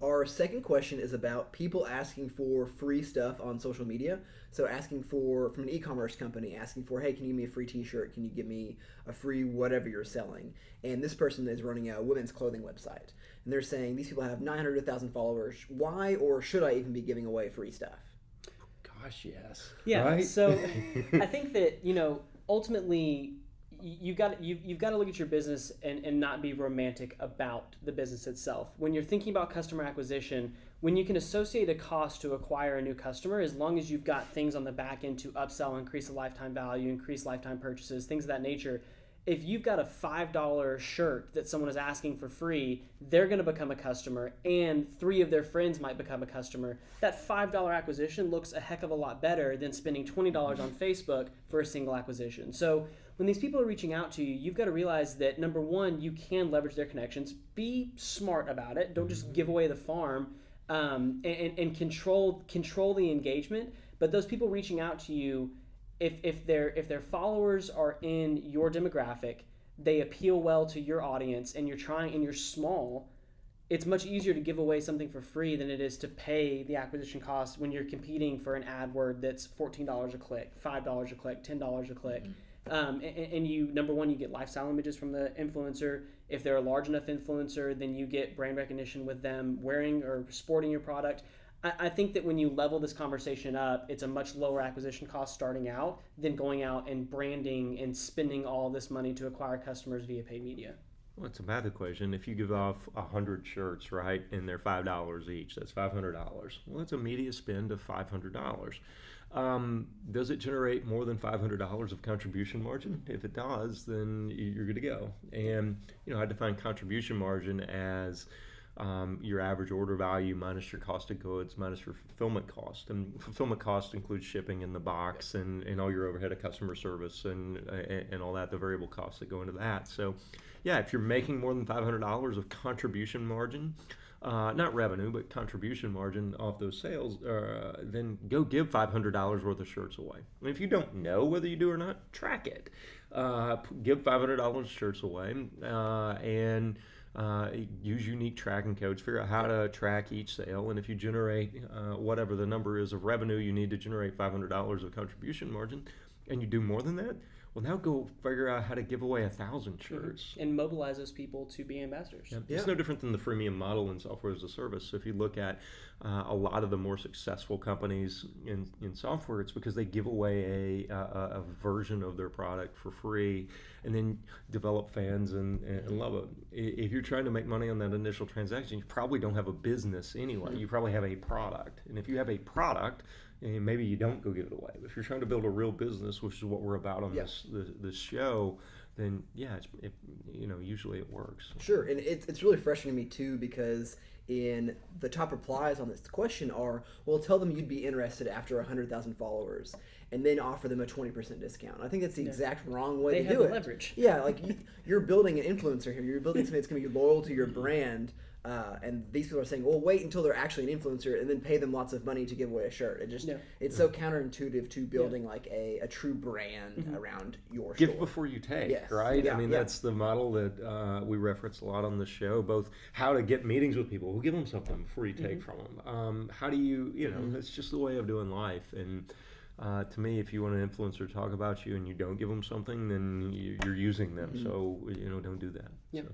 Our second question is about people asking for free stuff on social media. So asking for, from an e-commerce company, asking for, hey, can you give me a free t-shirt? Can you give me a free whatever you're selling? And this person is running a women's clothing website. And they're saying, these people have 900 to 1,000 followers. Why or should I even be giving away free stuff? Gosh, yes. Yeah, right? So I think that, ultimately you've got to look at your business and not be romantic about the business itself. When you're thinking about customer acquisition, when you can associate a cost to acquire a new customer, as long as you've got things on the back end to upsell, increase the lifetime value, increase lifetime purchases, things of that nature, if you've got a $5 shirt that someone is asking for free, they're going to become a customer, and 3 of their friends might become a customer. That $5 acquisition looks a heck of a lot better than spending $20 on Facebook for a single acquisition. So when these people are reaching out to you, you've got to realize that, number one, you can leverage their connections. Be smart about it. Don't just give away the farm, and control the engagement. But those people reaching out to you, if their followers are in your demographic, they appeal well to your audience, and you're small, it's much easier to give away something for free than it is to pay the acquisition cost when you're competing for an ad word that's $14 a click, $5 a click, $10 a click. And you, number one, you get lifestyle images from the influencer. If they're a large enough influencer, then you get brand recognition with them wearing or sporting your product. I think that when you level this conversation up, it's a much lower acquisition cost starting out than going out and branding and spending all this money to acquire customers via paid media. Well, it's a math equation. If you give off 100 shirts, right, and they're $5 each, that's $500. Well, that's a media spend of $500. Does it generate more than $500 of contribution margin? If it does, then you're good to go. And I define contribution margin as your average order value minus your cost of goods minus your fulfillment cost. And fulfillment cost includes shipping in the box and all your overhead of customer service and all that, the variable costs that go into that. So yeah, if you're making more than $500 of contribution margin, not revenue, but contribution margin off those sales, then go give $500 worth of shirts away. And if you don't know whether you do or not, track it. Give $500 shirts away and use unique tracking codes. Figure out how to track each sale. And if you generate whatever the number is of revenue you need to generate $500 of contribution margin, and you do more than that, well, now go figure out how to give away 1,000 shirts. And mobilize those people to be ambassadors. Yeah. It's no different than the freemium model in software as a service. So if you look at a lot of the more successful companies in software, it's because they give away a version of their product for free and then develop fans and love it. If you're trying to make money on that initial transaction, you probably don't have a business anyway. You probably have a product. And if you have a product, and maybe you don't go give it away. But if you're trying to build a real business, which is what we're about on this show, then yeah, usually it works. Sure, and it's really frustrating to me too, because in the top replies on this question are, well, tell them you'd be interested after 100,000 followers, and then offer them a 20% discount. I think that's the exact wrong way to do it. They have the leverage. Yeah, like you're building an influencer here. You're building something that's going to be loyal to your brand. And these people are saying, well, wait until they're actually an influencer and then pay them lots of money to give away a shirt. It's so counterintuitive to building like a true brand around your store. Give before you take, Yes. right? I mean, that's the model that we reference a lot on the show, both how to get meetings with people, who give them something before you take from them. How do you, it's just the way of doing life. And to me, if you want an influencer to talk about you and you don't give them something, then you're using them. So, don't do that. Yep. So.